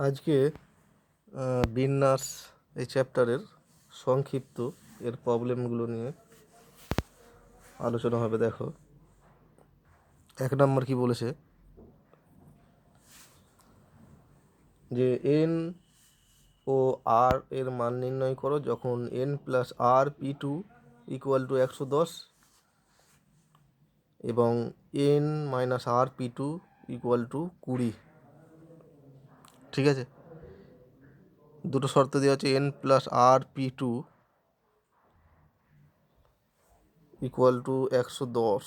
আজকে বিন্যাস এই চ্যাপ্টারের সংক্ষিপ্ত এর প্রবলেমগুলো নিয়ে আলোচনা হবে। দেখো, 1 নম্বর কি বলেছে যে এন ও আর এর মান নির্ণয় করো যখন n plus R P two equal to 110 এবং n minus R P two equal to 20। ঠিক আছে, দুটো শর্ত দেওয়া আছে, n plus R P two equal to 110,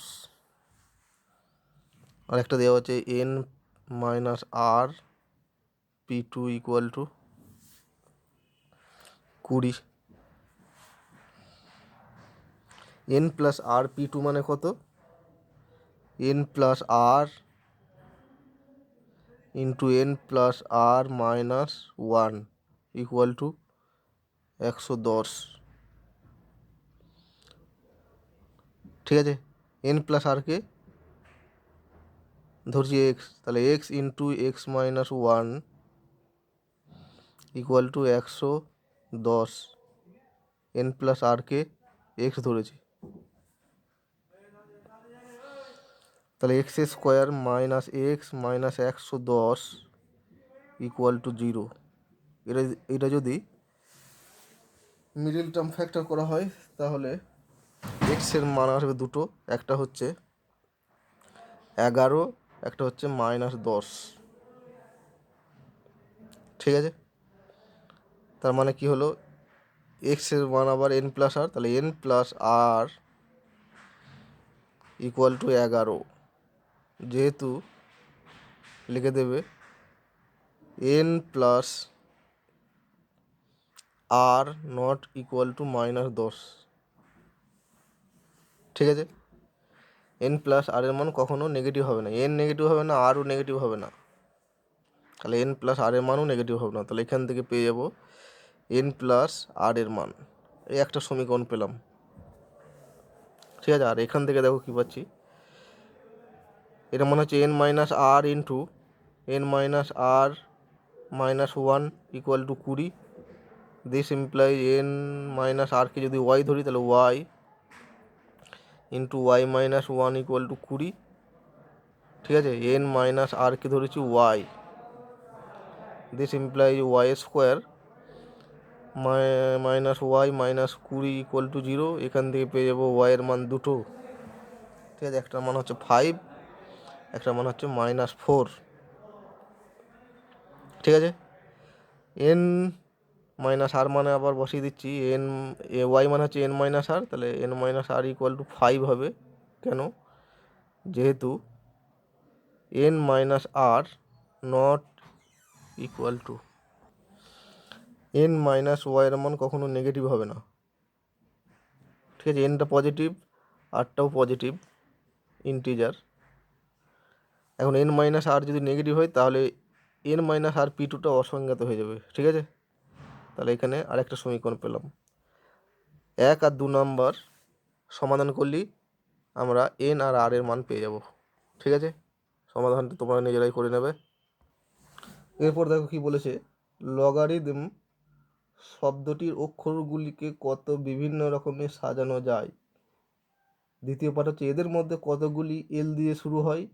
আর একটা দেওয়া আছে n minus R P two equal to 20। n plus R P two মানে কত? n plus R into n plus R minus 1 equal to 110। ঠিক আছে, n প্লাস আরকে ধরছি x, তাহলে x into x minus 1 equal to 110। n plus আরকে x ধরেছি, তাহলে x square minus x minus 110 equal to 0। এটা যদি মিডল টার্ম ফ্যাক্টর করা হয় তাহলে এক্সের মান আসবে দুটো, একটা হচ্ছে 11, একটা হচ্ছে -10। ঠিক আছে, তার মানে কি হলো, এক্সের মান আবার n প্লাস আর, তাহলে n plus R equal to 11, যেহেতু লিখে দেবে n plus R not equal to -10। ঠিক আছে, n প্লাস আর এর মান কখনো নেগেটিভ হবে না, n নেগেটিভ হবে না, আরও নেগেটিভ হবে না, তাহলে n প্লাস আর এর মানও নেগেটিভ হবে না। তাহলে এখান থেকে পেয়ে যাব n প্লাস আর এর মান, এই একটা সমীকরণ পেলাম। ঠিক আছে, আর এখান থেকে দেখো কী পাচ্ছি, এটা মনে হচ্ছে n minus r into n minus r minus 1 equal to 20। This imply n minus আরকে যদি ওয়াই ধরি তাহলে y into y minus 1 equal to 20। ঠিক আছে, n মাইনাস আরকে ধরেছি y, this imply y square minus y minus 20 equal to 0। এখান থেকে পেয়ে যাবো ওয়াইয়ের মান দুটো। ঠিক আছে, একটার মান হচ্ছে 5, একটার মান হচ্ছে -4। ঠিক আছে, n মাইনাস আর মানে আবার বসিয়ে দিচ্ছি, ওয়াই মানে হচ্ছে n মাইনাস আর, তাহলে n minus R equal to 5 হবে। কেন? যেহেতু n minus R not equal to n minus ওয়াইয়ের মান কখনো নেগেটিভ হবে না। ঠিক আছে, nটা পজিটিভ, আরটাও পজিটিভ ইন্টিজার। এখন n মাইনাস আর যদি নেগেটিভ হয় তাহলে n মাইনাস আর পি টুটা অসংজ্ঞাত হয়ে যাবে। ঠিক আছে, তাহলে এখানে আরেকটা সমীকরণ পেলাম। 1 আর 2 নম্বর সমাধান করলেই আমরা n আর আর এর মান পেয়ে যাব। ঠিক আছে, সমাধানটা তোমরা নিজেরাই করে নেবে। এরপর দেখো কি বলেছে, লগারিদম শব্দটির অক্ষরগুলিকে কত বিভিন্ন রকমে সাজানো যায়। দ্বিতীয় পাঠ হচ্ছে, এদের মধ্যে কতগুলি এল দিয়ে শুরু হয়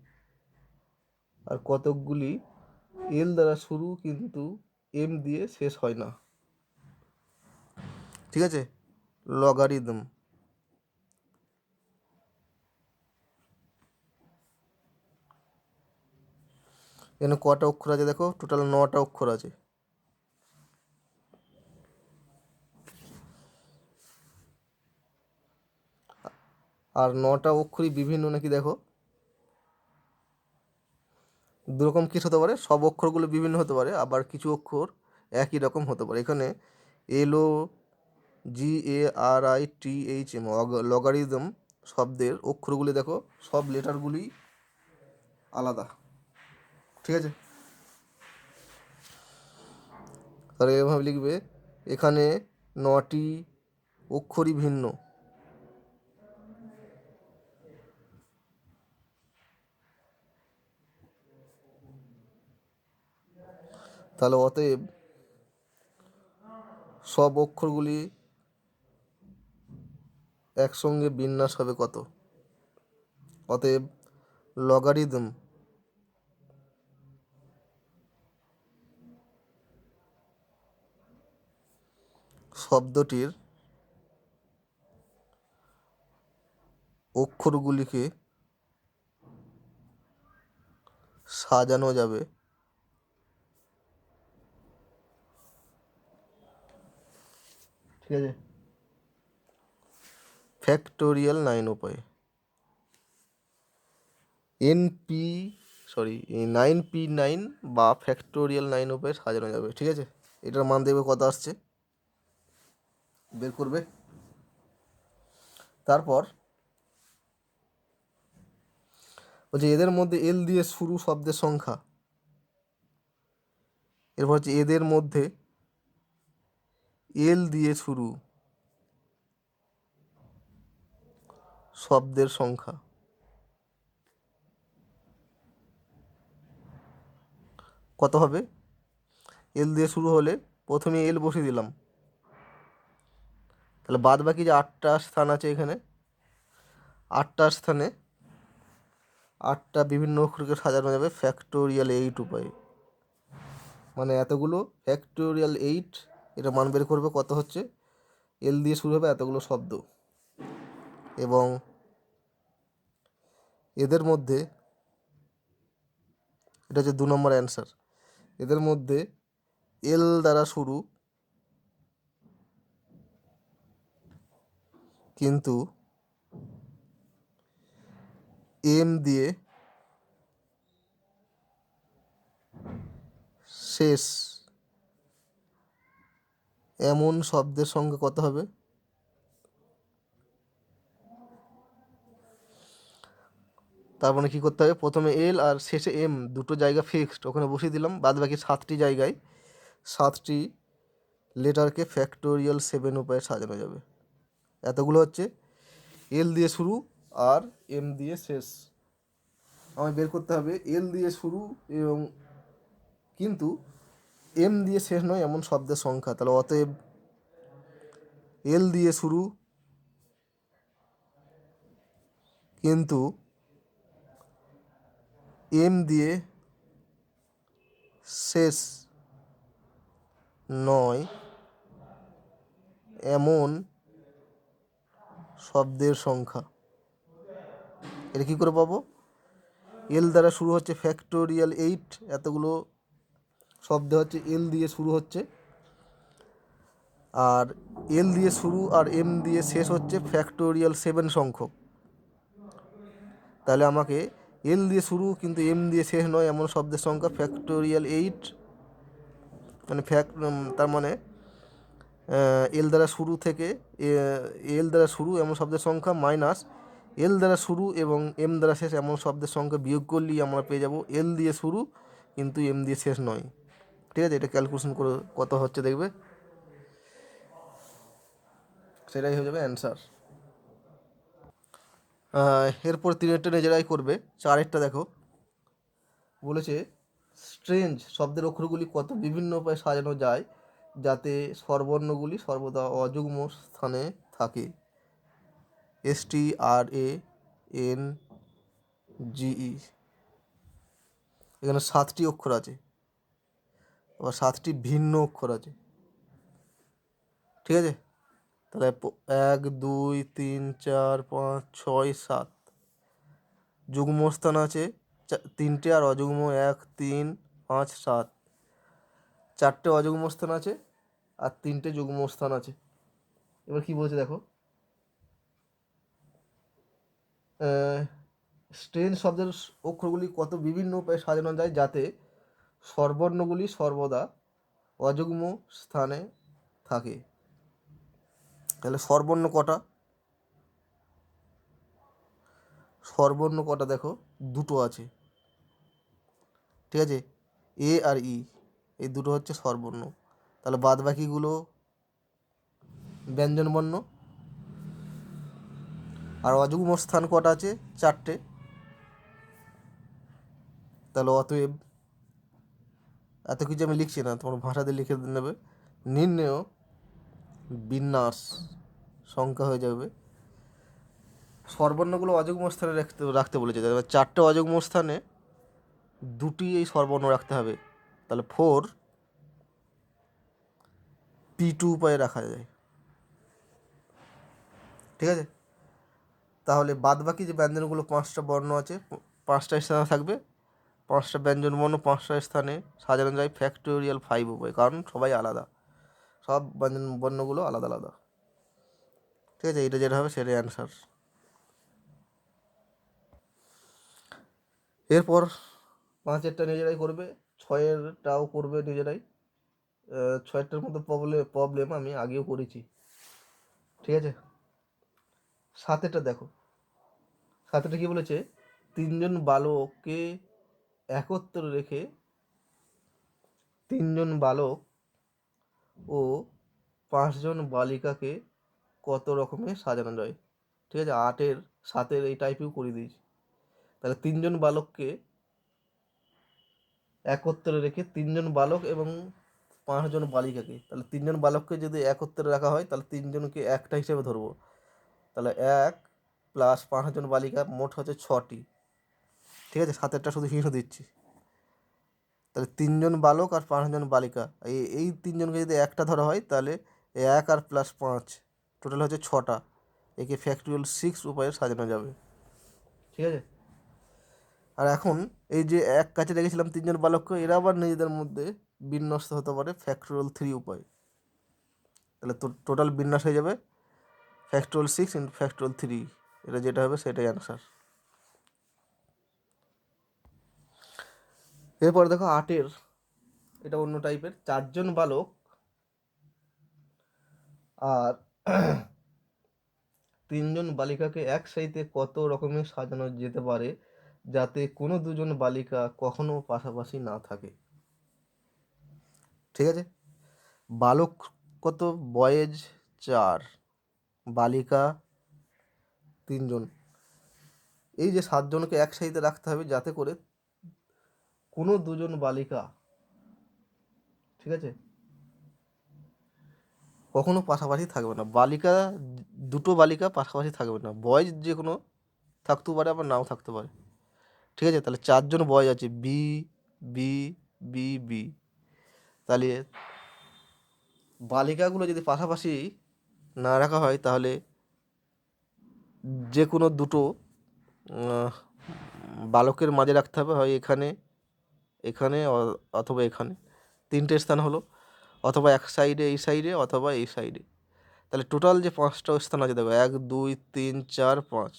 আর কতকগুলি এল দ্বারা শুরু কিন্তু এম দিয়ে শেষ হয় না। ঠিক আছে, লগারিদম। এখানে কটা অক্ষর আছে দেখো, টোটাল 9টা অক্ষর আছে। আর 9টা অক্ষরই বিভিন্ন নাকি দেখো, দুরকম কেস হতে পারে, সব অক্ষরগুলো বিভিন্ন হতে পারে, আবার কিছু অক্ষর একই রকম হতে পারে। এখানে LOGARITHM লগারিদম শব্দের অক্ষরগুলি দেখো, সব লেটারগুলি আলাদা। ঠিক আছে, তাহলে এভাবে লিখবে, এখানে 9টি অক্ষরই ভিন্ন। তাহলে অতএব সব অক্ষরগুলি একসঙ্গে বিন্যাস হবে কত? অতএব লগারিদম শব্দটির অক্ষরগুলিকে সাজানো যাবে ঠিক আছে ফ্যাক্টোরিয়াল 9 উপায়ে। নাইন পি নাইন বা ফ্যাক্টোরিয়াল 9 উপায়ে সাজানো যাবে। ঠিক আছে, এটার মান দেখবে কত আসছে, বের করবে। তারপর বলছে এদের মধ্যে এল দিয়ে শুরু শব্দের সংখ্যা। এরপর হচ্ছে এদের মধ্যে এল দিয়ে শুরু শব্দের সংখ্যা কত হবে? এল দিয়ে শুরু হলে প্রথমে এল বসিয়ে দিলাম, তাহলে বাদ বাকি যে 8টা স্থান আছে এখানে 8টা স্থানে 8টা বিভিন্ন অক্ষরকে সাজানো যাবে ফ্যাক্টোরিয়াল 8 উপায়ে। মানে এতগুলো ফ্যাক্টোরিয়াল 8, এটা মান বের করবে কত হচ্ছে। এল দিয়ে শুরু হবে এতগুলো শব্দ, এবং এদের মধ্যে, এটা হচ্ছে 2 নম্বর অ্যান্সার, এদের মধ্যে এল দ্বারা শুরু কিন্তু এম দিয়ে শেষ এমন শব্দের সঙ্গে কত হবে? তার মানে কী করতে হবে, প্রথমে এল আর শেষে এম দুটো জায়গা ফিক্সড, ওখানে বসিয়ে দিলাম। বাদ বাকি 7টি জায়গায় 7টি লেটারকে ফ্যাক্টোরিয়াল 7 উপায়ে সাজানো যাবে। এতগুলো হচ্ছে এল দিয়ে শুরু আর এম দিয়ে শেষ। আমায় বের করতে হবে এল দিয়ে শুরু এবং কিন্তু এম দিয়ে শেষ নয় এমন শব্দের সংখ্যা। তাহলে অতএব এল দিয়ে শুরু কিন্তু এম দিয়ে শেষ নয় এমন শব্দের সংখ্যা। এটা কী করে পাবো? এল দ্বারা শুরু হচ্ছে ফ্যাক্টোরিয়াল 8, এতগুলো শব্দ হচ্ছে এল দিয়ে শুরু হচ্ছে, আর এল দিয়ে শুরু আর এম দিয়ে শেষ হচ্ছে ফ্যাক্টোরিয়াল 7 সংখ্যক। তাহলে আমাকে এল দিয়ে শুরু কিন্তু এম দিয়ে শেষ নয় এমন শব্দের সংখ্যা ফ্যাক্টোরিয়াল 8, মানে তার মানে এল দ্বারা শুরু থেকে এল দ্বারা শুরু এমন শব্দের সংখ্যা মাইনাস এল দ্বারা শুরু এবং এম দ্বারা শেষ এমন শব্দের সংখ্যা বিয়োগ করলেই আমরা পেয়ে যাব এল দিয়ে শুরু কিন্তু এম দিয়ে শেষ নয়। ঠিক আছে, এটা ক্যালকুলেশন করে কত হচ্ছে দেখবে, সেটাই হয়ে যাবে অ্যান্সার। এরপর 3টা নিজেরাই করবে। 4টা দেখো, বলেছে স্ট্রেঞ্জ শব্দের অক্ষরগুলি কত বিভিন্ন উপায়ে সাজানো যায় যাতে স্বরবর্ণগুলি সর্বদা অযুগ্ম স্থানে থাকে। STRANGE, এখানে 7টি অক্ষর আছে, আবার 7টি ভিন্ন অক্ষর আছে। ঠিক আছে, তাহলে 1 2 3 4 5 6 7 যুগ্মস্থান আছে 3টে, আর অযুগ্ম 1 3 5 7, 4টে অযুগ্ম স্থান আছে আর 3টে যুগ্ম স্থান আছে। এবার কি বলছে দেখো, স্ট্রেঞ্জ শব্দের অক্ষরগুলি কত বিভিন্ন উপায়ে সাজানো যায় যাতে স্বরবর্ণগুলি সর্বদা অযুগ্ম স্থানে থাকে। তাহলে স্বরবর্ণ কটা? স্বরবর্ণ কটা দেখো, 2টো আছে। ঠিক আছে, এ আর ই, এই দুটো হচ্ছে স্বরবর্ণ। তাহলে বাদ বাকিগুলো ব্যঞ্জনবর্ণ। আর অযুগ্ম স্থান কটা আছে? 4টে। তাহলে অতএব এত কিছু আমি লিখছি না, তোমার ভাষাতে লিখে নেবে। নির্ণেয় বিন্যাস সংখ্যা হয়ে যাবে, স্বরবর্ণগুলো অযুগ্ম স্থানে রাখতে বলেছে, তাহলে 4টে অযুগ্ম স্থানে 2টি এই স্বরবর্ণ রাখতে হবে। তাহলে 4P2 উপায়ে রাখা যায়। ঠিক আছে, তাহলে বাদ বাকি যে ব্যঞ্জনগুলো 5টা বর্ণ আছে, 5টা স্থানে থাকবে, 5টা ব্যঞ্জন বর্ণ 5টা স্থানে সাজানো যায় ফ্যাক্টোরিয়াল 5 উপায়, কারণ সবাই আলাদা, সব ব্যঞ্জন বর্ণগুলো আলাদা আলাদা। ঠিক আছে, এটা যেটা হবে সেটাই অ্যান্সার। এরপর 5এরটা নিজেরাই করবে, 6এরটাও করবে নিজেরাই। 6এরটার মতো প্রবলেম আমি আগেও করেছি। ঠিক আছে, 7এরটা দেখো। 7এরটা কি বলেছে, 3জন বালককে একত্রে রেখে 3জন বালক ও 5জন বালিকাকে কত রকমের সাজানো যায়। ঠিক আছে, 8এর 7এর এই টাইপেও করে দিয়েছি। তাহলে 3জন বালককে একত্রে রেখে 3জন বালক এবং 5জন বালিকাকে, তাহলে 3জন বালককে যদি একত্রে রাখা হয় তাহলে 3জনকে একটা হিসেবে ধরবো, তাহলে 1 প্লাস 5জন বালিকা মোট হচ্ছে 6টি। ঠিক আছে, 7এরটা শুধু হিংসা দিচ্ছি। তাহলে 3জন বালক আর 5জন বালিকা, এই 3জনকে যদি একটা ধরা হয় তাহলে 1 আর প্লাস 5 টোটাল হচ্ছে 6টা। একে ফ্যাক্টোরিয়াল 6 উপায়ে সাজানো যাবে। ঠিক আছে, আর এখন এই যে এক কাছে রেখেছিলাম 3জন বালককে, এরা আবার নিজেদের মধ্যে বিন্যস্ত হতে পারে ফ্যাক্টোরিয়াল 3 উপায়। তাহলে টোটাল বিন্যাস হয়ে যাবে ফ্যাক্টোরিয়াল 6 ইন্টু ফ্যাক্টোরিয়াল 3, এটা যেটা হবে সেটাই অ্যান্সার। এরপর দেখো 8এর, এটা অন্য টাইপের। 4জন বালক আর 3জন বালিকাকে একসাথে কত রকমের সাজানো যেতে পারে যাতে কোনো দুজন বালিকা কখনো পাশাপাশি না থাকে। ঠিক আছে, বালক কত, বয়েজ 4, বালিকা 3জন। এই যে 7জনকে একসাথে রাখতে হবে যাতে করে কোনো দুজন বালিকা, ঠিক আছে, কখনো পাশাপাশি থাকবে না। বালিকা, দুটো বালিকা পাশাপাশি থাকবে না, বয়েজ যে কোনো থাকতেও পারে আবার নাও থাকতে পারে। ঠিক আছে, তাহলে 4জন বয়েজ আছে, বি বি বি বি। তাহলে বালিকাগুলো যদি পাশাপাশি না রাখা হয় তাহলে যে কোনো দুটো বালকের মাঝে রাখতে হবে, হয় এখানে, এখানে অথবা এখানে, 3টে স্থান হলো, অথবা এক সাইডে এই সাইডে অথবা এই সাইডে। তাহলে টোটাল যে 5টা স্থান আছে দেখো, 1 2 3 4 5,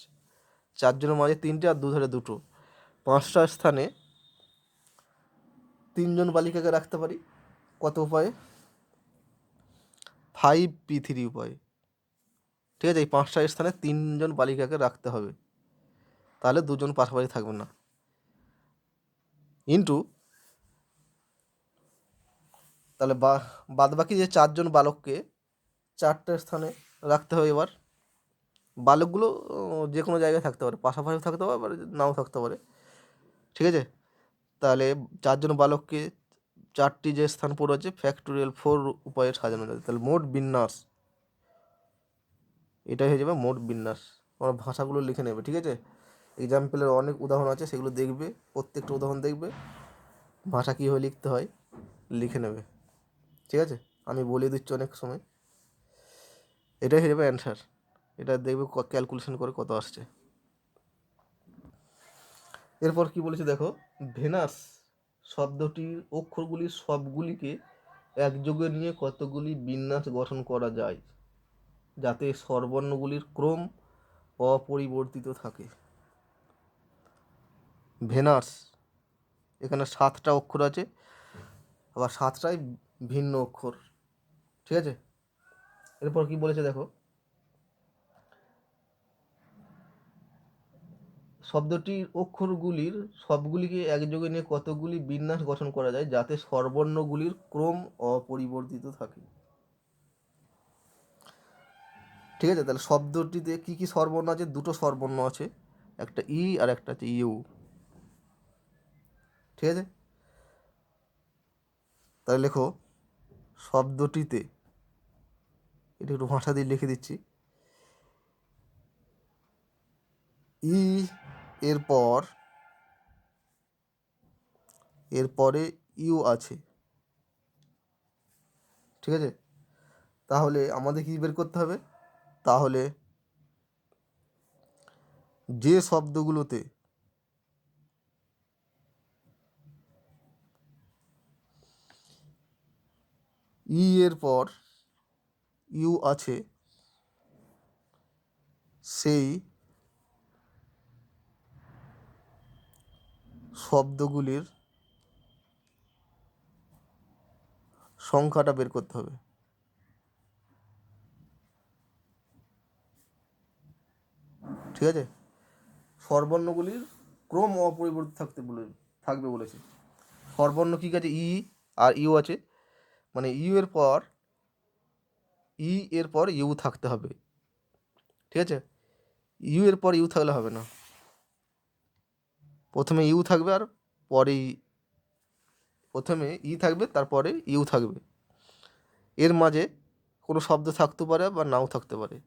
4জনের মাঝে 3টে আর দুধারে 2টো, 5টা স্থানে 3জন বালিকাকে রাখতে পারি। কত উপায়ে, 5P3 উপায়ে। ঠিক আছে, এই 5টা স্থানে 3জন বালিকাকে রাখতে হবে, তাহলে 2জন পাশাপাশি থাকবে না, ইন্টু, তাহলে বাদ বাকি যে 4জন বালককে 4টে স্থানে রাখতে হবে। এবার বালকগুলো যে কোনো জায়গায় থাকতে পারে, পাশাপাশি থাকতে পারে, আবার নাও থাকতে পারে। ঠিক আছে, তাহলে 4জন বালককে 4টি যে স্থান পড়ে আছে ফ্যাক্টোরিয়াল 4 উপায়ে সাজানো যাবে। তাহলে মোট বিন্যাস, এটাই হয়ে যাবে মোট বিন্যাস। আমার ভাষাগুলো লিখে নেবে। ঠিক আছে, এক্সাম্পলের অনেক উদাহরণ আছে, সেগুলো দেখবে, প্রত্যেকটা উদাহরণ দেখবে, ভাষা কীভাবে লিখতে হয় লিখে নেবে। ঠিক আছে, আমি বলে দিচ্ছি অনেক সময়, এটাই হয়ে যাবে অ্যান্সার। এটা দেখবে ক্যালকুলেশন করে কত আসছে। এরপর কি বলেছে দেখো, ভেনাস শব্দটির অক্ষরগুলির সবগুলিকে একযোগে নিয়ে কতগুলি বিন্যাস গঠন করা যায় যাতে স্বরবর্ণগুলির ক্রম অপরিবর্তিত থাকে। ভেনাস, এখানে 7টা অক্ষর আছে, আবার 7টাই ভিন্ন অক্ষর। ঠিক আছে, এরপর কি বলেছে দেখো, শব্দটির অক্ষরগুলির সবগুলিকে একযোগে নিয়ে কতগুলি বিন্যাস গঠন করা যায় যাতে স্বরবর্ণগুলির ক্রম অপরিবর্তিত থাকে। ঠিক আছে, তাহলে শব্দটিতে কি কি স্বরবর্ণ আছে, 2টো স্বরবর্ণ আছে, একটা ই আর একটা আছে ইউ। ঠিক আছে, তাহলে লেখো শব্দটিতে, এটা একটু ভাষা দিয়ে লিখে দিচ্ছি, ই এরপরে ইউ আছে, ঠিক আছে? তাহলে আমাদের কি বের করতে হবে? তাহলে যে শব্দগুলোতে ই এর পর ইউ আছে সেই শব্দগুলির সংখ্যাটা বের করতে হবে, ঠিক আছে? স্বরবর্ণগুলির ক্রম অপরিবর্তিত থাকবে বলেছে। স্বরবর্ণ কী আছে? ই আর ইউ আছে, মানে ই এর পর ইউ থাকতে হবে, ঠিক আছে? ইউ এর পর ইউ থাকলে হবে না, প্রথমে ইউ থাকবে আর পরে প্রথমে ই থাকবে তারপরে ইউ থাকবে। এর মাঝে কোনো শব্দ থাকতে পারে বা নাও থাকতে পারে,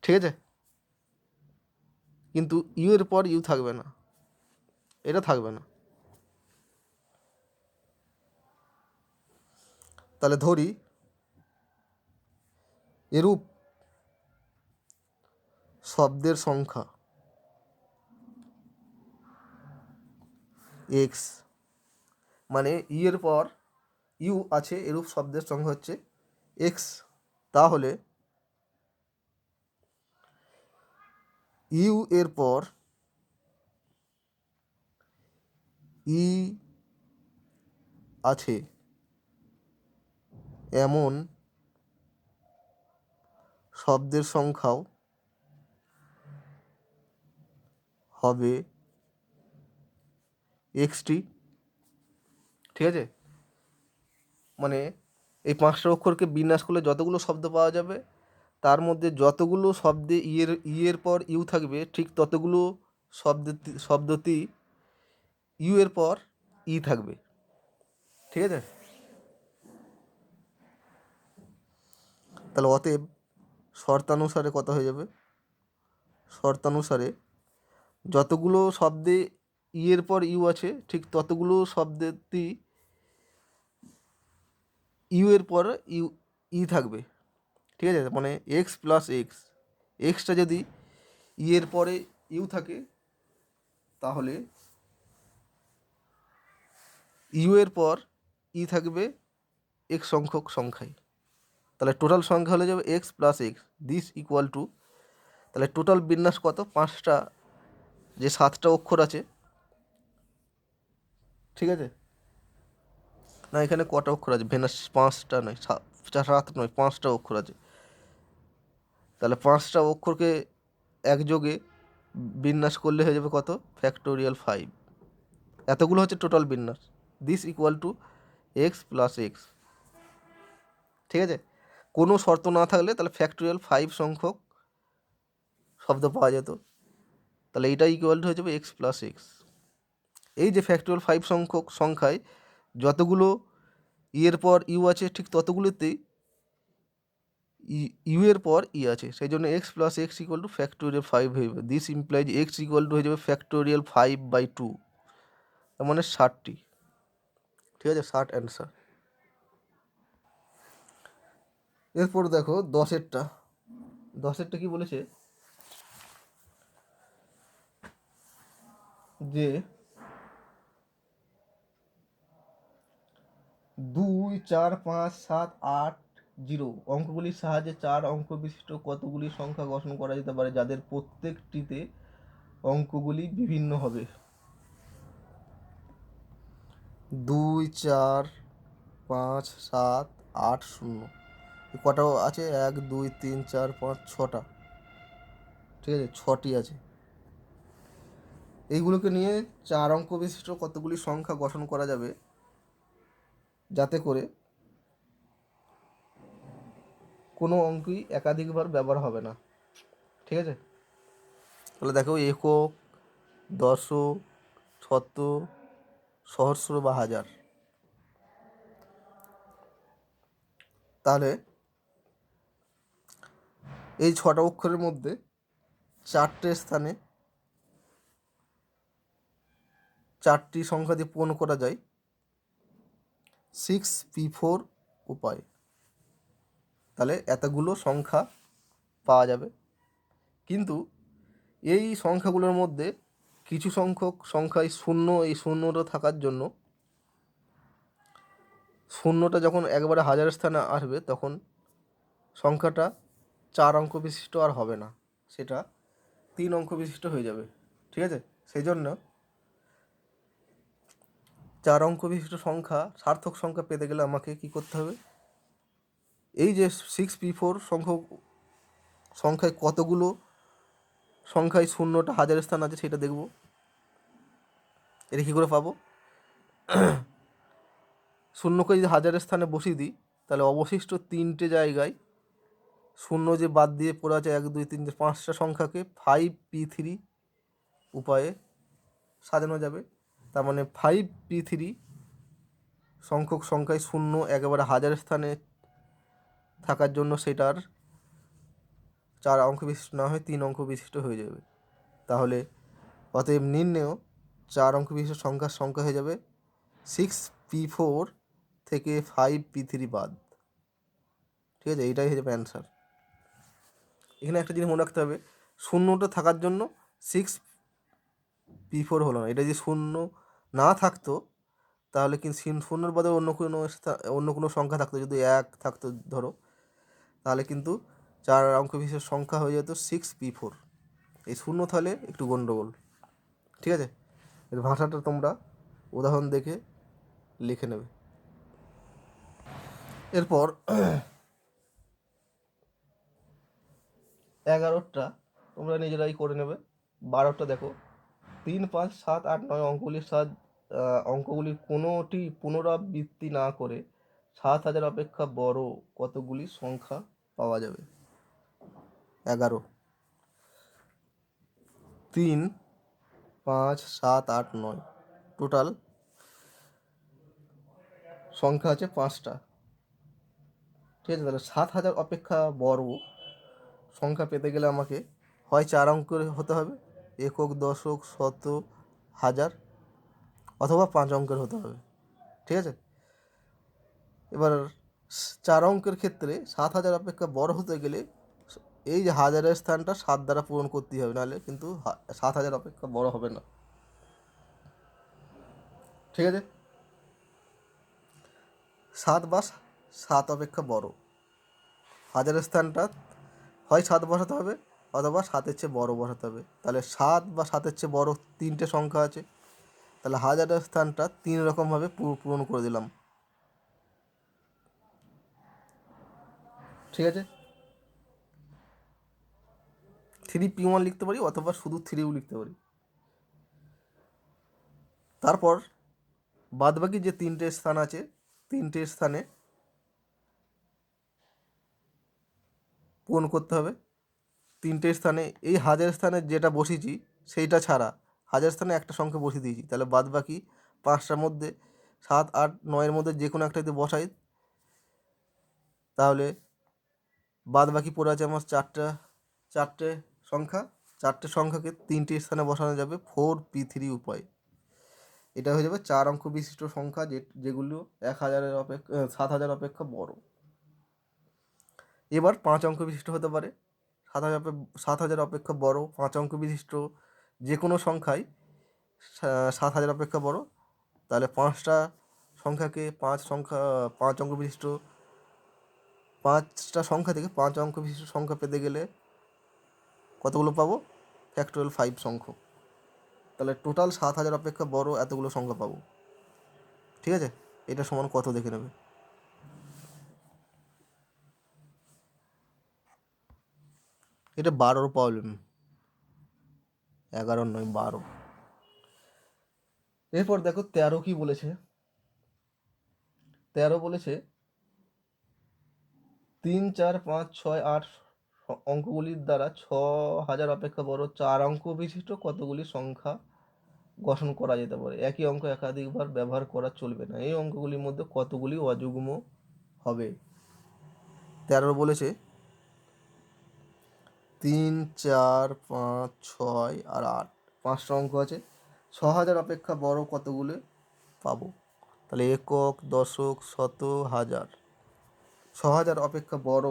ঠিক আছে? কিন্তু ইউ এর পর ইউ থাকবে না, এটা থাকবে না। তাহলে ধরি এরূপ শব্দের সংখ্যা এক্স, মানে ই এর পর ইউ আছে এরূপ শব্দের সংখ্যা হচ্ছে এক্স, তাহলে ইউ এর পর ই আছে এমন শব্দের সংখ্যাও হবে এক্সটি, ঠিক আছে? মানে এই 5টা অক্ষরকে বিন্যাস করলে যতগুলো শব্দ পাওয়া যাবে তার মধ্যে যতগুলো শব্দে ইয়ের পর ইউ থাকবে ঠিক ততগুলো শব্দটি ইউ এর পর ই থাকবে, ঠিক আছে? তাহলে অতএব শর্তানুসারে কত হয়ে যাবে? শর্তানুসারে যতগুলো শব্দে ই এর পর ইউ আছে ঠিক ততগুলো শব্দটি ইউ এর পর ই থাকবে, ঠিক আছে? মানে এক্স প্লাস এক্সটা যদি ই এর পরে ইউ থাকে তাহলে ইউ এর পর ই থাকবে এক্স সংখ্যক সংখ্যায়, তাহলে টোটাল সংখ্যা হলে যাবে x plus x this equal to, তাহলে টোটাল বিন্যাস কত? 5টা, যে 7টা অক্ষর আছে, ঠিক আছে? না এখানে কটা অক্ষর আছে? ভেনাস 5টা নয়, 7 নয়, 5টা অক্ষর আছে। তাহলে 5টা অক্ষরকে একযোগে বিন্যাস করলে হয়ে যাবে কত? ফ্যাক্টোরিয়াল 5। এতগুলো হচ্ছে টোটাল বিন্যাস, this equal to x plus x, ঠিক আছে? কোনো শর্ত না থাকলে তাহলে ফ্যাক্টোরিয়াল 5 সংখ্যক শব্দ পাওয়া যেত, তাহলে এইটা ইকুয়াল টু হয়ে যাবে এক্স প্লাস এক্স। এই যে ফ্যাক্টোরিয়াল 5 সংখ্যক সংখ্যায় যতগুলো ই এর পর ইউ আছে ঠিক ততগুলোতেই ইউ এর পর ই আছে, সেই জন্য x plus x equal to factorial 5 হয়ে যাবে। This implies x equal to হয়ে যাবে ফ্যাক্টোরিয়াল 5/2, তার মানে 60টি, ঠিক আছে? 60 অ্যান্সার। এরপর দেখো 10এরটা কি বলেছে যে 2 4 5 7 8 0 অঙ্কগুলির সাহায্যে 4 অঙ্ক বিশিষ্ট কতগুলি সংখ্যা গঠন করা যেতে পারে যাদের প্রত্যেকটিতে অঙ্কগুলি বিভিন্ন হবে? 2 4 5 7 8 0, কটা আছে? 1 2 3 4 5 6টা, ঠিক আছে? 6টি আছে। এইগুলোকে নিয়ে 4 অঙ্ক বিশিষ্ট কতগুলি সংখ্যা গঠন করা যাবে যাতে করে কোনো অঙ্কই একাধিকবার ব্যবহার হবে না, ঠিক আছে? তাহলে দেখো একক, দশক, শতক, সহস্র বা হাজার। তাহলে এই 6টা অক্ষরের মধ্যে 4টে স্থানে 4টি সংখ্যা দিয়ে পূরণ করা যায় 6p4 উপায়। তাহলে এতগুলো সংখ্যা পাওয়া যাবে। কিন্তু এই সংখ্যাগুলোর মধ্যে কিছু সংখ্যক সংখ্যায় শূন্য, এই শূন্যটা থাকার জন্য শূন্যটা যখন একবারে হাজারের স্থানে আসবে তখন সংখ্যাটা 4 অঙ্ক বিশিষ্ট আর হবে না, সেটা 3 অঙ্ক বিশিষ্ট হয়ে যাবে। ঠিক আছে, সেই জন্য 4 অঙ্ক বিশিষ্ট সংখ্যা, সার্থক সংখ্যা পেতে গেলে আমাকে কি করতে হবে, এই যে 6p4 সংখ্যায় কতগুলো সংখ্যায় শূন্যটা হাজারের স্থান আছে সেটা দেখব। এটা কী করে পাবো? শূন্যকে যদি হাজারের স্থানে বসিয়ে দিই তাহলে অবশিষ্ট 3টে জায়গায় শূন্য যে বাদ দিয়ে পড়ে আছে 1 2 3 4 5টা সংখ্যাকে 5p3 উপায়ে সাজানো যাবে। তার মানে 5p3 সংখ্যক সংখ্যায় শূন্য একেবারে হাজারের স্থানে থাকার জন্য সেটার 4 অঙ্ক বিশিষ্ট না হয়ে 3 অঙ্ক বিশিষ্ট হয়ে যাবে। তাহলে অতএব নির্ণেয় 4 অঙ্ক বিশিষ্ট সংখ্যার সংখ্যা হয়ে যাবে 6p4 থেকে 5p3 বাদ। ঠিক আছে, এইটাই হয়ে যাবে অ্যান্সার। এখানে একটা জিনিস মনে রাখতে হবে, শূন্যটা থাকার জন্য 6p4 হলো না। এটা যদি শূন্য না থাকতো তাহলে কিন্তু শূন্যর বাদে অন্য কোনো সংখ্যা থাকতো, যদি 1 থাকতো ধরো, তাহলে কিন্তু 4 অঙ্ক বিশিষ্ট সংখ্যা হয়ে যেত 6p4। এই শূন্য তাহলে একটু গণ্ডগোল। ঠিক আছে, এর ভাষাটা তোমরা উদাহরণ দেখে লিখে নেবে। এরপর 11টা তোমরা নিজেরাই করে নেবে। 12টা দেখো, 3 5 7 8 9 অঙ্কগুলির কোনোটি পুনরাবৃত্তি না করে 7,000 অপেক্ষা বড় কতগুলি সংখ্যা পাওয়া যাবে? 11, 3 5 7 8 9, টোটাল সংখ্যা আছে 5টা। ঠিক আছে, তাহলে 7,000 অপেক্ষা বড় সংখ্যা পেতে গেলে আমাকে হয় 4 অঙ্কের হতে হবে, একক, দশক, শত, হাজার, অথবা 5 অঙ্কের হতে হবে। ঠিক আছে, এবার 4 অঙ্কের ক্ষেত্রে 7,000 অপেক্ষা বড় হতে গেলে এই যে হাজারের স্থানটা 7 দ্বারা পূরণ করতেই হবে, নাহলে কিন্তু 7,000 অপেক্ষা বড় হবে না। ঠিক আছে, 7 বা 7 অপেক্ষা বড়, হাজারের স্থানটা হয় 7 বসাতে হবে অথবা 7-এর চেয়ে বড় বসাতে হবে। তাহলে 7 বা 7-এর চেয়ে বড় 3টে সংখ্যা আছে, তাহলে হাজারের স্থানটা 3 রকমভাবে পূরণ করে দিলাম। ঠিক আছে, 3p1 লিখতে পারি অথবা শুধু 3ও লিখতে পারি। তারপর বাদবাকি যে 3টে স্থান আছে, 3টে স্থানে পূরণ করতে হবে। 3টে স্থানে এই হাজার স্থানে যেটা বসিয়েছি সেইটা ছাড়া হাজার স্থানে একটা সংখ্যা বসিয়ে দিয়েছি, তাহলে বাদবাকি 5টার মধ্যে 7 8 9-এর মধ্যে যে কোনো একটা যদি বসাই তাহলে বাদবাকি পড়ে আছে আমার চারটে সংখ্যা। 4টে সংখ্যাকে 3টে স্থানে বসানো যাবে 4p3 উপায়। এটা হয়ে যাবে 4 অঙ্ক বিশিষ্ট সংখ্যা যেগুলো 7,000 অপেক্ষা বড়। এবার 5 অঙ্ক বিশিষ্ট হতে পারে। 7,000 অপেক্ষা বড় 5 অঙ্ক বিশিষ্ট যে কোনো সংখ্যায় 7,000 অপেক্ষা বড়। তাহলে 5টা সংখ্যাকে 5 অঙ্ক বিশিষ্ট 5টা সংখ্যা থেকে 5 অঙ্ক বিশিষ্ট সংখ্যা পেতে গেলে কতগুলো পাবো? ফ্যাক্টোরিয়াল 5 সংখ্যক। তাহলে টোটাল 7,000 অপেক্ষা বড় এতগুলো সংখ্যা পাবো। ঠিক আছে, এটা সমান কত দেখে নেবে। এটা 12 প্রবলেম, 11 নয় 12। এরপর দেখো 13 কি বলেছে। 13 বলেছে 3 4 5 6 8 অঙ্কগুলির দ্বারা 6,000 অপেক্ষা বড় 4 অঙ্ক বিশিষ্ট কতগুলি সংখ্যা গঠন করা যেতে পারে। একই অঙ্ক একাধিকবার ব্যবহার করা চলবে না। এই অঙ্কগুলির মধ্যে কতগুলি অযুগ্ম হবে? 13 বলেছে 3, 4, 5, 6 আর 8, 5টা অঙ্ক আছে। 6000 অপেক্ষা বড় কতগুলো পাবো? তাহলে একক, দশক, শত, হাজার। 6000 অপেক্ষা বড়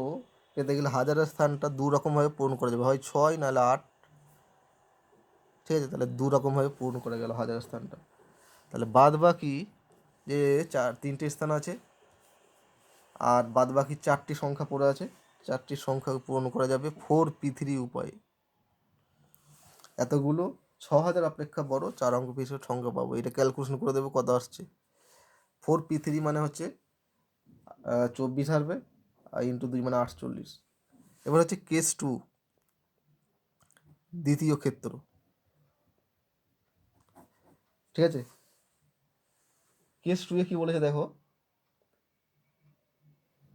পেতে গেলে হাজারের স্থানটা দু রকমভাবে পূরণ করা যাবে, হয় 6 নাহলে 8। ঠিক আছে, তাহলে দু রকমভাবে পূরণ করে গেল হাজারের স্থানটা। তাহলে বাদ বাকি যে 3টে স্থান আছে আর বাদ বাকি 4টি সংখ্যা পড়ে আছে, 4টি সংখ্যা পূরণ করা যাবে 4p3 উপায়ে। এতগুলো 6000 অপেক্ষা বড় 4 অঙ্ক বিশিষ্ট সংখ্যা পাবো। এটা ক্যালকুলেশন করে দেবো কত আসছে। 4p3 মানে হচ্ছে 24 আসবে, আর ইন্টু 2 মানে 48। এবার হচ্ছে কেস 2, দ্বিতীয় ক্ষেত্র। ঠিক আছে, কেস 2 এ কি বলেছে দেখো,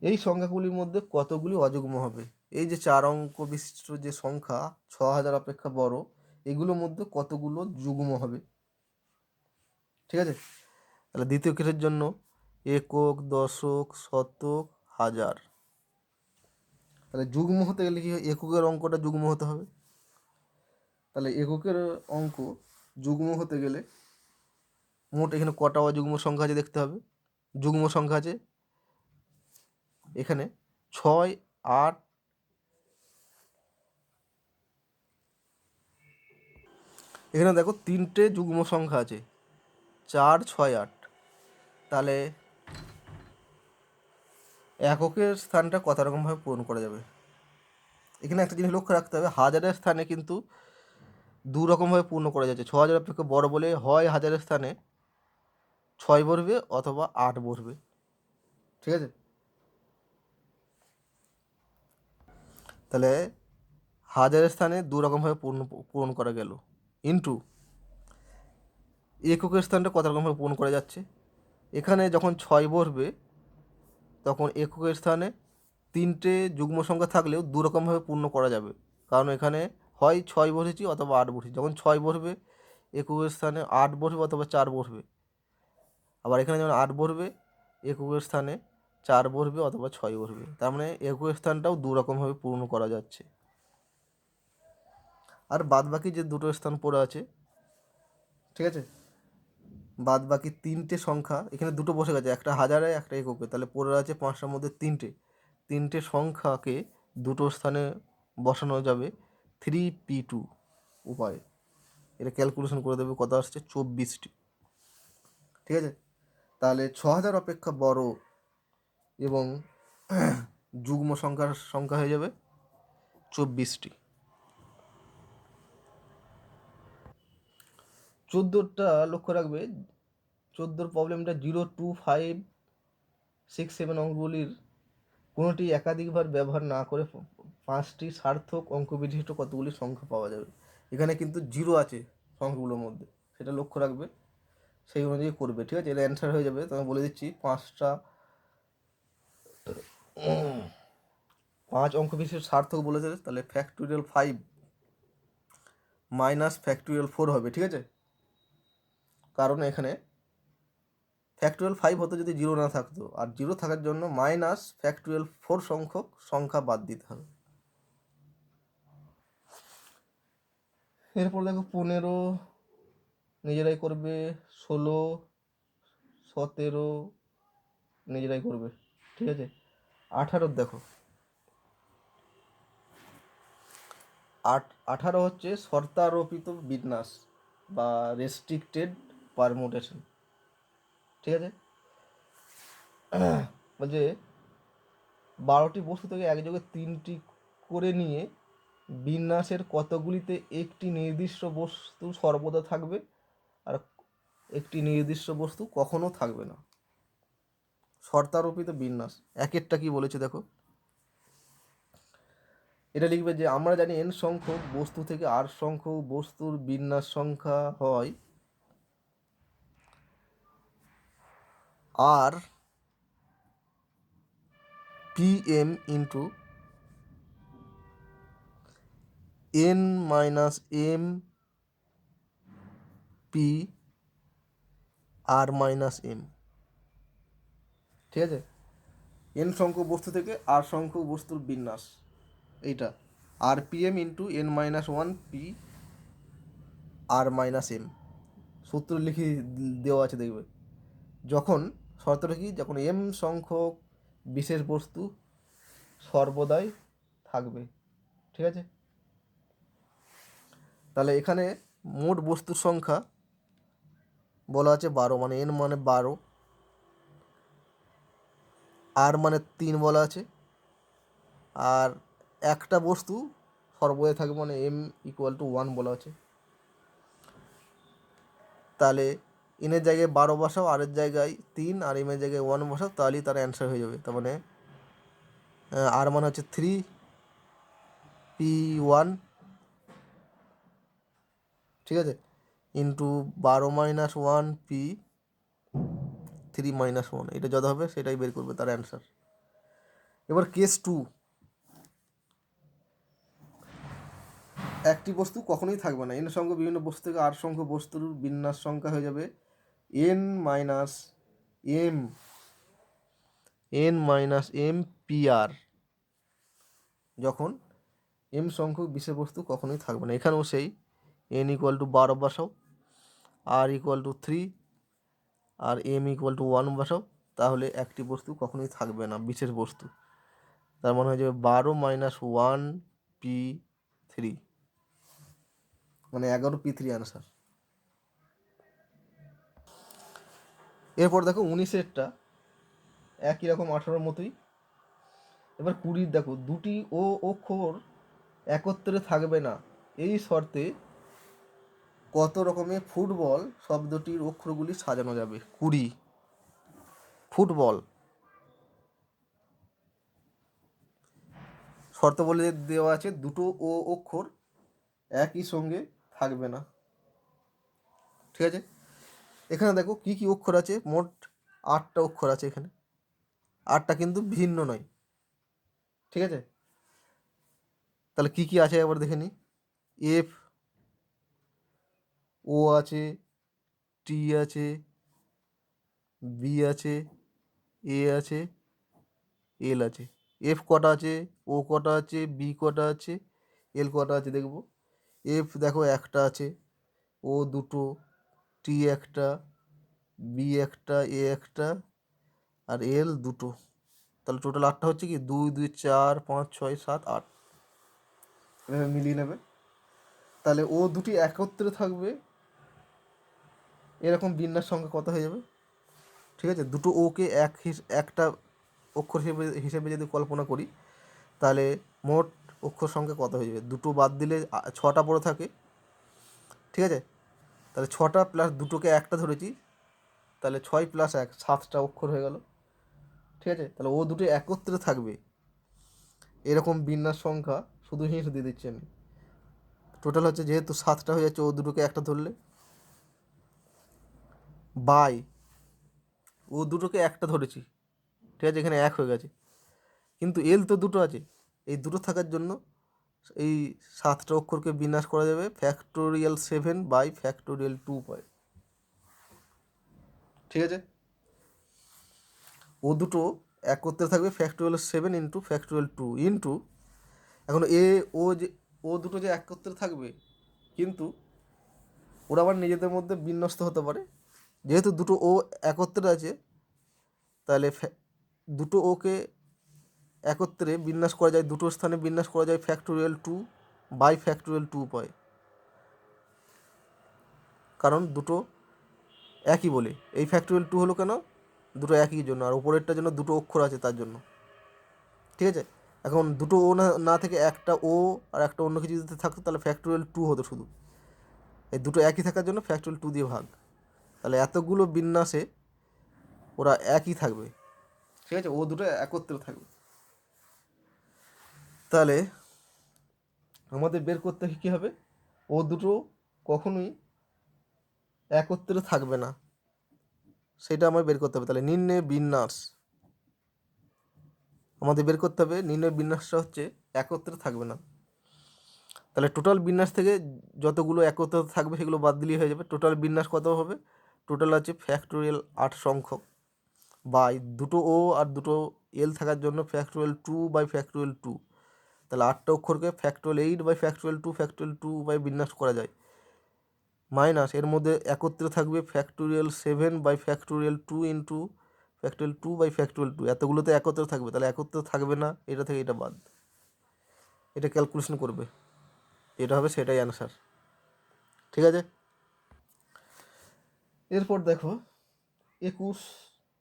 এই সংখ্যাগুলির মধ্যে কতগুলি অযুগ্ম হবে? এই যে 4 অঙ্ক বিশিষ্ট যে সংখ্যা 6000 অপেক্ষা বড়, এগুলোর মধ্যে কতগুলো যুগ্ম হবে? ঠিক আছে, তাহলে দ্বিতীয় ক্ষেত্রের জন্য একক, দশক, শতক, হাজার। তাহলে যুগ্ম হতে গেলে কি হয়? এককের অঙ্কটা যুগ্ম হতে হবে। তাহলে এককের অঙ্ক যুগ্ম হতে গেলে মোট এখানে কটা অযুগ্ম সংখ্যা আছে দেখতে হবে। যুগ্ম সংখ্যা আছে এখানে 6, 8, এখানে দেখো 3টে যুগ্ম সংখ্যা আছে 4, 6, 8। তাহলে এককের স্থানটা কত রকমভাবে পূরণ করা যাবে? এখানে একটা জিনিস লক্ষ্য রাখতে হবে, হাজারের স্থানে কিন্তু দু রকমভাবে পূর্ণ করা যাচ্ছে। 6000 অপেক্ষা বড় বলে হয় হাজারের স্থানে 6 বসবে অথবা 8 বসবে। ঠিক আছে, তাহলে হাজারের স্থানে দু রকমভাবে পূরণ করা গেল, ইন্টু এককের স্থানটা কত রকমভাবে পূরণ করা যাচ্ছে। এখানে যখন 6 বসবে তখন এককের স্থানে 3টে যুগ্ম সংখ্যা থাকলেও দু রকমভাবে পূর্ণ করা যাবে, কারণ এখানে হয় 6 বসেছি অথবা 8 বসেছি। যখন 6 বসবে এককের স্থানে 8 বসবে অথবা 4 বসবে। আবার এখানে যখন 8 বসবে এককের স্থানে 4 বসবে অথবা 6 বসবে। তার মানে এককের স্থানটাও দু রকমভাবে পূর্ণ করা যাচ্ছে। আর বাদ বাকি যে দুটো স্থান পড়ে আছে, ঠিক আছে, বাদ বাকি 3টে সংখ্যা এখানে দুটো বসে গেছে, একটা হাজারে একটা এককে, তাহলে পড়ে আছে 5টার মধ্যে 3টে সংখ্যাকে দুটো স্থানে বসানো যাবে 3p2 উপায়ে। এটা ক্যালকুলেশন করে দেবে কত আসছে, 24টি। ঠিক আছে, তাহলে 6000 অপেক্ষা বড় এবং যুগ্ম সংখ্যা হয়ে যাবে 24টি। 14টা লক্ষ্য রাখবে, 14 প্রবলেমটা 0, 2, 5, 6, 7 অঙ্কগুলির কোনোটি একাধিকবার ব্যবহার না করে 5টি সার্থক অঙ্ক বিশিষ্ট কতগুলি সংখ্যা পাওয়া যাবে। এখানে কিন্তু 0 আছে সংখ্যাগুলোর মধ্যে, সেটা লক্ষ্য রাখবে, সেই অনুযায়ী করবে। ঠিক আছে, এর অ্যান্সার হয়ে যাবে, তোমাকে বলে দিচ্ছি 5 অঙ্ক বিশিষ্ট সার্থক বলেছে, তাহলে ফ্যাক্টোরিয়াল 5 মাইনাস ফ্যাক্টোরিয়াল 4 হবে। ঠিক আছে, কারণ এখানে ফ্যাক্টোরিয়াল 5 হতে যদি 0 না থাকতো, আর 0 থাকার জন্য মাইনাস ফ্যাক্টোরিয়াল 4 সংখ্যক সংখ্যা বাদ দিতে হবে। এরপর দেখো 15 নিজেরাই করবে, 16, 17 নিজেরাই করবে। ঠিক আছে, 18 দেখো, 18 হচ্ছে শর্তারোপিত বিন্যাস বা রেস্ট্রিক্টেড পারমুটেশন। ঠিক আছে, বলছে 12টি বস্তু থেকে একযোগে 3টি করে নিয়ে বিন্যাসের কতগুলিতে একটি নির্দিষ্ট বস্তু সর্বদা থাকবে আর একটি নির্দিষ্ট বস্তু কখনো থাকবে না। শর্তারোপিত বিন্যাস একেরটা কি বলেছে দেখো, এটা লিখবে যে আমরা জানি n সংখ্যক বস্তু থেকে r সংখ্যক বস্তুর বিন্যাস সংখ্যা হয় r pm into n minus m p r minus m. ঠিক আছে, এন সংখ্যক বস্তু থেকে আর সংখ্যক বস্তুর বিন্যাস এইটা r p m into n minus one p r minus m. সূত্র লিখে দেওয়া আছে দেখবে। যখন শর্তটা কি, যখন এম সংখ্যক বিশেষ বস্তু সর্বদাই থাকবে। ঠিক আছে, তাহলে এখানে মোট বস্তুর সংখ্যা বলা আছে 12, মানে এন মানে 12, আর মানে 3 বলা আছে, আর একটা বস্তু সর্বদাই থাকবে মানে এম ইকুয়াল টু 1 বলা আছে। তাহলে এনের জায়গায় 12 বসাও, আরের জায়গায় 3, আর এমের জায়গায় 1 বসাও, তাহলেই তার অ্যান্সার হয়ে যাবে। তার মানে আর মানে হচ্ছে 3p1, ঠিক আছে, ইন্টু 12 মাইনাস 1p3 - 1, এটা যত হবে সেটাই বের করবে তার অ্যান্সার। এবার কেস 2, একটি বস্তু কখনোই থাকবে না। এন সংখ্যক বিভিন্ন বস্তু থেকে আর সংখ্যক বস্তুর বিন্যাস সংখ্যা হয়ে যাবে N minus M P R, যখন এম সংখ্যক বিশেষ বস্তু কখনোই থাকবে না। এখানেও সেই এন ইকুয়াল টু 12 বসাও, আর ইকুয়াল টু 3, আর এম ইকুয়াল টু 1 বসাও, তাহলে একটি বস্তু কখনোই থাকবে না বিশেষ বস্তু। তার মানে হয়ে যাবে 12 মাইনাস 1p3, মানে 11p3 আনসার। এরপর দেখো 19-এরটা একই রকম 18-র মতোই। এবার 20 দেখো, দুটি ও অক্ষর একত্রে থাকবে না এই শর্তে কত রকমের ফুটবল শব্দটির অক্ষরগুলি সাজানো যাবে। 20, ফুটবল শর্ত বলে দেওয়া আছে দুটো ও অক্ষর একই সঙ্গে থাকবে না। ঠিক আছে, এখানে দেখো কি কি অক্ষর আছে, মোট 8টা অক্ষর আছে এখানে, 8টা কিন্তু ভিন্ন নয়। ঠিক আছে, তাহলে কি কি আছে একবার দেখে নিই। এফ, ও আছে, টি আছে, বি আছে, এ আছে, এল আছে। এফ কটা আছে, ও কটা আছে, বি কটা আছে, এল কটা আছে দেখব। এফ দেখো একটা আছে, ও দুটো, টি একটা, বি একটা, এ একটা, আর এল দুটো। তাহলে টোটাল 8টা হচ্ছে কি 2 2 4 5 6 7 8, এভাবে মিলিয়ে নেবে। তাহলে ও দুটি একত্রে থাকবে এরকম বিন্যাস সংখ্যা কত হয়ে যাবে। ঠিক আছে, দুটো ওকে একটা অক্ষর হিসেবে যদি কল্পনা করি, তাহলে মোট অক্ষর সংখ্যা কত হয়ে যাবে, দুটো বাদ দিলে 6টা পড়ে থাকে। ঠিক আছে, তাহলে 6টা প্লাস দুটোকে একটা ধরেছি, তাহলে 6 + 1 7টা অক্ষর হয়ে গেল। ঠিক আছে, তাহলে ও দুটো একত্রে থাকবে এরকম বিন্যাস সংখ্যা, শুধু হিংস দিয়ে দিচ্ছি আমি। টোটাল হচ্ছে যেহেতু 7টা হয়ে যাচ্ছে, ও দুটোকে একটা ধরলে, বাই ও দুটোকে একটা ধরেছি। ঠিক আছে, এখানে 1 হয়ে গেছে, কিন্তু এল তো দুটো আছে, এই দুটো থাকার জন্য এই 7টা অক্ষরকে বিন্যাস করা যাবে ফ্যাক্টোরিয়াল 7/2 পাই। ঠিক আছে, ও দুটো একত্রে থাকবে ফ্যাক্টোরিয়াল 7 ইন্টু ফ্যাক্টোরিয়াল 2 ইন্টু, এখন ও দুটো যে একত্রে থাকবে, কিন্তু ওরা আবার নিজেদের মধ্যে বিন্যস্ত হতে পারে। যেহেতু দুটো ও একত্রে আছে, তাহলে দুটো ওকে একত্রে বিন্যাস করা যায়, দুটো স্থানে বিন্যাস করা যায় ফ্যাক্টোরিয়াল 2/2 পাই, কারণ দুটো একই বলে। এই ফ্যাক্টোরিয়াল 2 হলো কেন, দুটো একই জন্য, আর উপরেরটার জন্য দুটো অক্ষর আছে তার জন্য। ঠিক আছে, এখন দুটো ও না থেকে একটা ও আর একটা অন্য কিছু যদি থাকতো, তাহলে ফ্যাক্টোরিয়াল 2 হতো শুধু। এই দুটো একই থাকার জন্য ফ্যাক্টোরিয়াল 2 দিয়ে ভাগ, তাহলে এতগুলো বিন্যাসে ওরা একই থাকবে। ঠিক আছে, ও দুটো একত্রে থাকবে। তাহলে আমাদের বের করতে কী হবে, ও দুটো কখনোই একত্রে থাকবে না, সেটা আমায় বের করতে হবে। তাহলে নির্ণয় বিন্যাস আমাদের বের করতে হবে, নির্ণয় বিন্যাসটা হচ্ছে একত্রে থাকবে না। তাহলে টোটাল বিন্যাস থেকে যতগুলো একত্র থাকবে সেগুলো বাদ দিলেই হয়ে যাবে। টোটাল বিন্যাস কত হবে? টোটাল আছে ফ্যাক্টোরিয়াল 8 সংখ্যক বাই দুটো ও আর দুটো এল থাকার জন্য ফ্যাক্টোরিয়াল 2 বাই ফ্যাক্টোরিয়াল 2। তাহলে 8টা অক্ষরকে ফ্যাক্টোরিয়াল 8 বাই ফ্যাক্টোরিয়াল 2 বাই বিন্যাস করা যায়, মাইনাস এর মধ্যে একত্রে থাকবে factorial 7 by factorial 2 into factorial 2 by factorial 2। এতগুলোতে একত্রে থাকবে, তাহলে একত্রে থাকবে না, এটা থেকে এটা বাদ, এটা ক্যালকুলেশন করবে, এটা হবে সেটাই অ্যান্সার। ঠিক আছে। এরপর দেখো 21,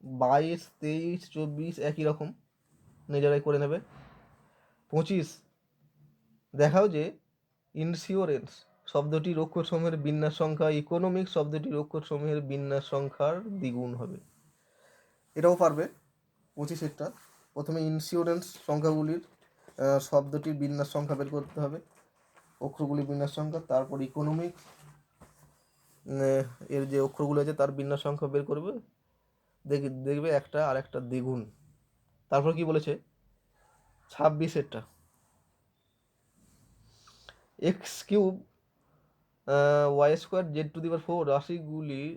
22, 23, 24 একই রকম, নিজেরাই করে নেবে। 25, দেখাও যে ইন্স্যুরেন্স শব্দটির অক্ষরসমূহের বিন্যাস সংখ্যা ইকোনমিক শব্দটির অক্ষরসমূহের বিন্যাস সংখ্যার দ্বিগুণ হবে। এটাও পারবে 25-এরটা। প্রথমে ইন্স্যুরেন্স সংখ্যাগুলির শব্দটির বিন্যাস সংখ্যা বের করতে হবে, অক্ষরগুলির বিন্যাস সংখ্যা, তারপর ইকোনমিক এর যে অক্ষরগুলো আছে তার বিন্যাস সংখ্যা বের করবে, দেখবে একটা আর একটা দ্বিগুণ। তারপর কি বলেছে 26-এরটা, x cube y square z to the power 4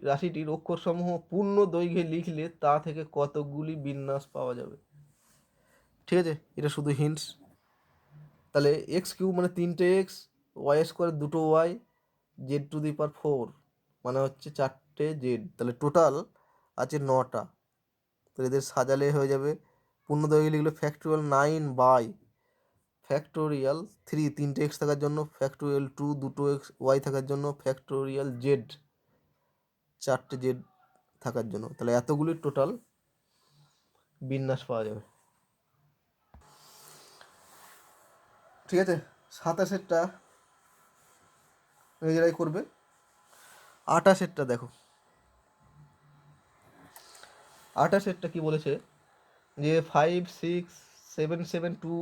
রাশিটির অক্ষরসমূহ পূর্ণ দৈর্ঘ্যে লিখলে তা থেকে কতগুলি বিন্যাস পাওয়া যাবে। ঠিক আছে, এটা শুধু হিন্টস। তাহলে এক্স কিউব মানে 3টে এক্স, ওয়াই স্কোয়ার 2টো y, z to the power 4 মানে হচ্ছে 4টে জেড, তাহলে টোটাল আছে 9টা। তাহলে এদের সাজালে হয়ে যাবে, পূর্ণ দৈর্ঘ্যে লিখলে ফ্যাক্টোরিয়াল 9 বাই ফ্যাক্টোরিয়াল 3 3টে এক্স থাকার জন্য, ফ্যাক্টোরিয়াল 2 2টো এক্স ওয়াই থাকার জন্য, ফ্যাক্টোরিয়াল জেড 4টে জেড থাকার জন্য। তাহলে এতগুলি টোটাল বিন্যাস পাওয়া যাবে। ঠিক আছে। 27-এরটা নিজেরাই করবে। 28-এরটা দেখো, 28-এরটা কি বলেছে যে 5, 6, 7, 7, 2,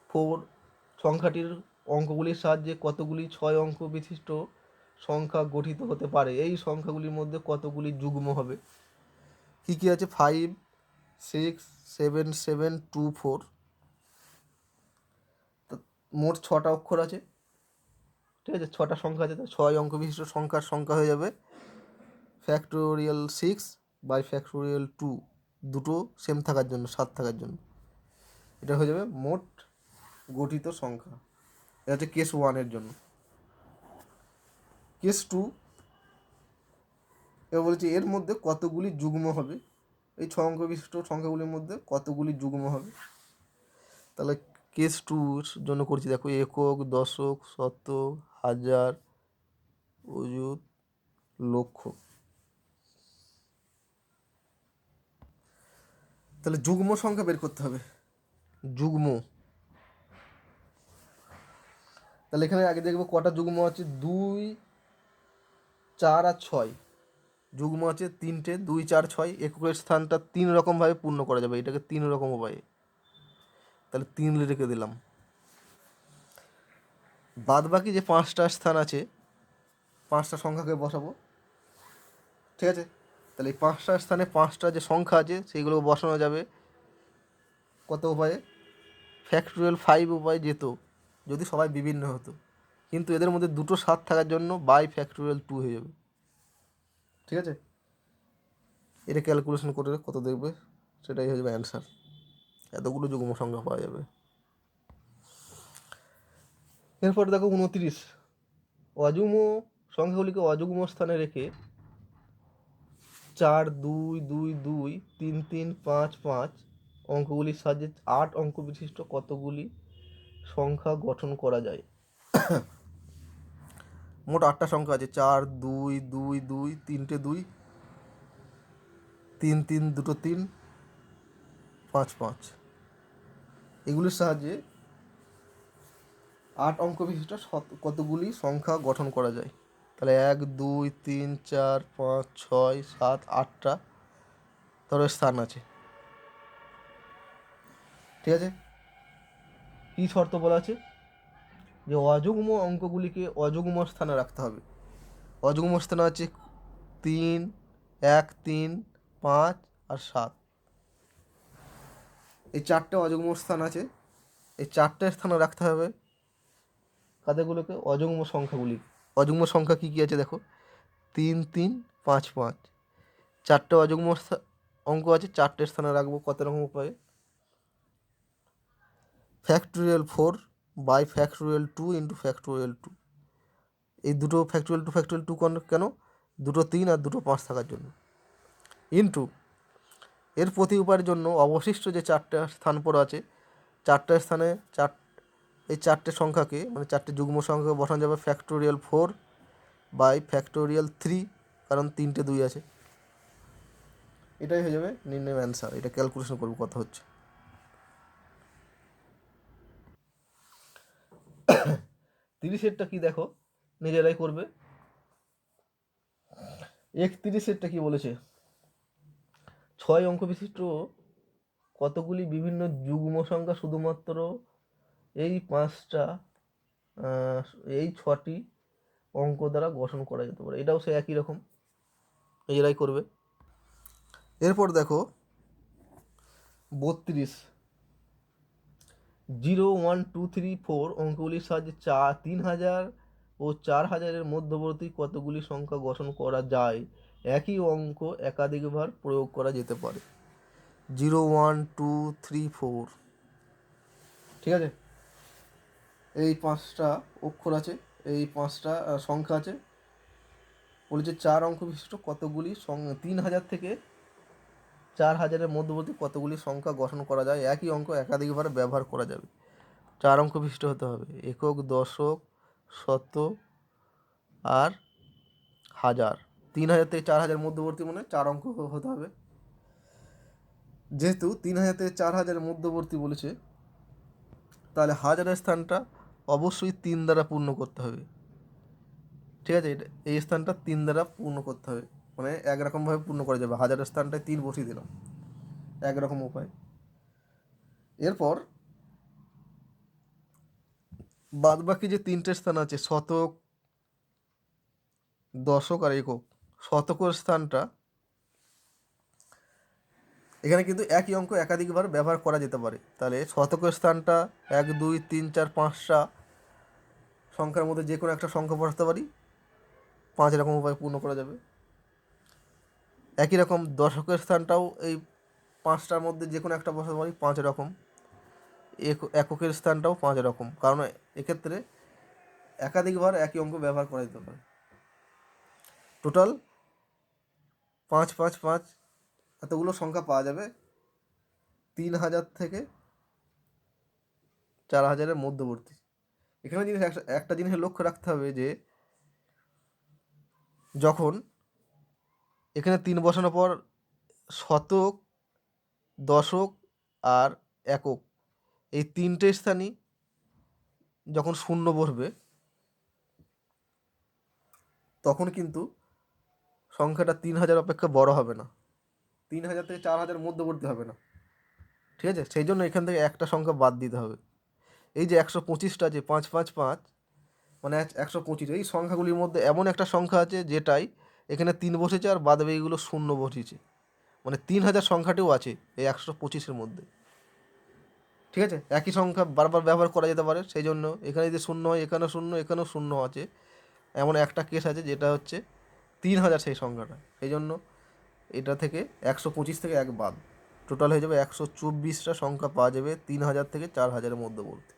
4 সংখ্যাটির অঙ্কগুলির সাহায্যে কতগুলি 6 অঙ্ক বিশিষ্ট সংখ্যা গঠিত হতে পারে, এই সংখ্যাগুলির মধ্যে কতগুলি যুগ্ম হবে। কি কি আছে? 5, 6, 7, 7, 2, 4, মোট 6টা অক্ষর আছে। ঠিক আছে, 6টা সংখ্যা আছে, 6 অঙ্ক বিশিষ্ট সংখ্যার সংখ্যা হয়ে যাবে ফ্যাক্টোরিয়াল 6 বাই ফ্যাক্টোরিয়াল 2, দুটো সেম থাকার জন্য, 7 থাকার জন্য। এটা হয়ে যাবে মোট গঠিত সংখ্যা। এটা হচ্ছে কেস 1-এর জন্য। কেস 2 এবার বলছি এর মধ্যে কতগুলি যুগ্ম হবে, এই 6 অঙ্ক বিশিষ্ট সংখ্যাগুলির মধ্যে কতগুলি যুগ্ম হবে। তাহলে কেস 2-র জন্য করছি, দেখো একক, দশক, শতক, হাজার, অযুত, লক্ষ। তাহলে যুগ্ম সংখ্যা বের করতে হবে, যুগ্ম। তাহলে এখানে আগে দেখবো কটা যুগ্ম আছে, 2, 4 আর 6 যুগ্ম আছে 3টে, 2, 4, 6। এককের স্থানটা 3 রকমভাবে পূর্ণ করা যাবে, এটাকে 3 রকম উপায়ে, তাহলে 3 রেখে দিলাম। বাদ বাকি যে 5টা স্থান আছে, 5টা সংখ্যাকে বসাবো। ঠিক আছে, তাহলে এই 5টা স্থানে 5টা যে সংখ্যা আছে সেইগুলো বসানো যাবে কত উপায়ে? ফ্যাক্টোরিয়াল 5 উপায়ে যেত যদি সবাই বিভিন্ন হতো, কিন্তু এদের মধ্যে দুটো 7 থাকার জন্য বাই ফ্যাক্টোরিয়াল 2 হয়ে যাবে। ঠিক আছে, এটা ক্যালকুলেশন করে কত দেখবে সেটাই হয়ে যাবে অ্যান্সার। এতগুলো যুগ্ম সংখ্যা পাওয়া যাবে। এরপর দেখো 29, অযুগ্ম সংখ্যাগুলিকে অযুগ্ম স্থানে রেখে 4, 2, 2, 2, 3, 3, 5, 5 অঙ্কগুলির সাহায্যে 8 অঙ্ক বিশিষ্ট কতগুলি সংখ্যা গঠন করা যায়। মোট 8টা সংখ্যা আছে, 4, 2, 2, 2, 3টে 2, 3, 3, 2টো 3, 5, 5 এগুলির সাহায্যে 8 অঙ্ক বিশিষ্ট কতগুলি সংখ্যা গঠন করা যায়। তাহলে 1, 2, 3, 4, 5, 6, 7, 8টা ধরো স্থান আছে। ঠিক আছে, কী শর্ত বলা আছে যে অযুগ্ম অঙ্কগুলিকে অযুগ্ম স্থানে রাখতে হবে। অযুগ্ম স্থানে আছে 3, 1, 3, 5 আর 7, এই 4টে অযুগ্ম স্থান আছে, এই 4টে স্থানে রাখতে হবে কাদেরগুলোকে? অযুগ্ম সংখ্যাগুলি। অযুগ্ম সংখ্যা কী কী আছে দেখো, 3 3 5 5, চারটে অযুগ্ম অঙ্ক আছে, চারটের স্থানে রাখবো কত রকম উপায়ে? Factorial 4 by factorial 2 into factorial 2। এই দুটো ফ্যাক্টোরিয়াল 2 কেন? দুটো 3 আর দুটো 5 থাকার জন্য। ইন্টু এর প্রতি উপায়ের জন্য অবশিষ্ট যে চারটে স্থান পড়ে আছে, চারটে স্থানে এই চারটে সংখ্যাকে, মানে চারটে যুগ্ম সংখ্যাকে বসানো যাবে ফ্যাক্টোরিয়াল 4 বাই ফ্যাক্টোরিয়াল 3, কারণ 3টে 2 আছে। এটাই হয়ে যাবে নির্ণয় অ্যান্সার। এটা ক্যালকুলেশন করবো কত হচ্ছে। 30-এরটা কি দেখো, নিজেরাই করবে। 31-এরটা কি বলেছে? 6 অঙ্ক বিশিষ্ট কতগুলি বিভিন্ন যুগ্ম সংখ্যা শুধুমাত্র এই 5টা এই 6টি অঙ্ক দ্বারা গঠন করা যেতে পারে। এটাও সে একই রকম, নিজেরাই করবে। এরপর দেখো 32, 0 1 2 3 4 অঙ্কগুলির সাহায্যে 3000 ও 4000-এর মধ্যবর্তী কতগুলি সংখ্যা গঠন করা যায়? একই অঙ্ক একাধিকবার প্রয়োগ করা যেতে পারে। 0 1 2 3 4, ঠিক আছে? এই 5টা অক্ষর আছে, এই 5টা সংখ্যা আছে। বলেছে 4 অঙ্ক বিশিষ্ট কতগুলি 3000 থেকে 4000-এর মধ্যবর্তী কতগুলি সংখ্যা গঠন করা যায়? একই অঙ্ক একাধিকবার ব্যবহার করা যাবে। 4 অঙ্ক বিশিষ্ট হতে হবে, একক, দশক, শতক আর হাজার। 3000 থেকে 4000 মধ্যবর্তী মানে 4 অঙ্ক হতে হবে। যেহেতু 3000 থেকে 4000-এর মধ্যবর্তী বলেছে, তাহলে হাজারের স্থানটা অবশ্যই 3 দ্বারা পূর্ণ করতে হবে। ঠিক আছে, এটা এই স্থানটা 3 দ্বারা পূর্ণ করতে হবে, মানে একরকমভাবে পূর্ণ করা যাবে। হাজারের স্থানটায় 3 বসিয়ে দিলাম, একরকম উপায়। এরপর বাদ বাকি যে 3টে স্থান আছে, শতক, দশক আর একক, শতকের স্থানটা এখানে কিন্তু একই অঙ্ক একাধিকবার ব্যবহার করা যেতে পারে। তাহলে শতকের স্থানটা 1 2 3 4 5টা সংখ্যার মধ্যে যে কোনো একটা সংখ্যা বসাতে পারি, 5 রকম উপায় পূর্ণ করা যাবে। একই রকম দশকের স্থানটাও এই 5টার মধ্যে যে কোনো একটা বসাতে পারি, 5 রকম। এককের স্থানটাও 5 রকম, কারণ এক্ষেত্রে একাধিকবার একই অঙ্ক ব্যবহার করা যেতে পারে। টোটাল 5 5 5 এতগুলো সংখ্যা পাওয়া যাবে 3000 থেকে 4000-এর মধ্যবর্তী। এখানে জিনিস একটা জিনিস লক্ষ্য রাখতে হবে যে যখন এখানে 3 বসানোর পর শতক, দশক আর একক, এই 3টে স্থানই যখন শূন্য বসবে, তখন কিন্তু সংখ্যাটা 3000 অপেক্ষা বড় হবে না, 3000 থেকে 4000 মধ্যবর্তী হবে না। ঠিক আছে, সেই জন্য এখান থেকে একটা সংখ্যা বাদ দিতে হবে। এই যে 125টা আছে, 5 5 5 মানে 125, এই সংখ্যাগুলির মধ্যে এমন একটা সংখ্যা আছে যেটাই এখানে 3 বসেছে আর বাদ বাকিগুলো শূন্য বসেছে, মানে 3000 সংখ্যাটিও আছে এই 125-এর মধ্যে। ঠিক আছে, একই সংখ্যা বারবার ব্যবহার করা যেতে পারে, সেই জন্য এখানে যদি শূন্য হয়, এখানেও শূন্য, এখানেও শূন্য আছে। এমন একটা কেস আছে যেটা হচ্ছে 3000 সেই সংখ্যাটা, সেই জন্য এটা থেকে 125 থেকে 1 বাদ, টোটাল হয়ে যাবে 124টা সংখ্যা পাওয়া যাবে 3000 থেকে 4000-এর মধ্যবর্তী।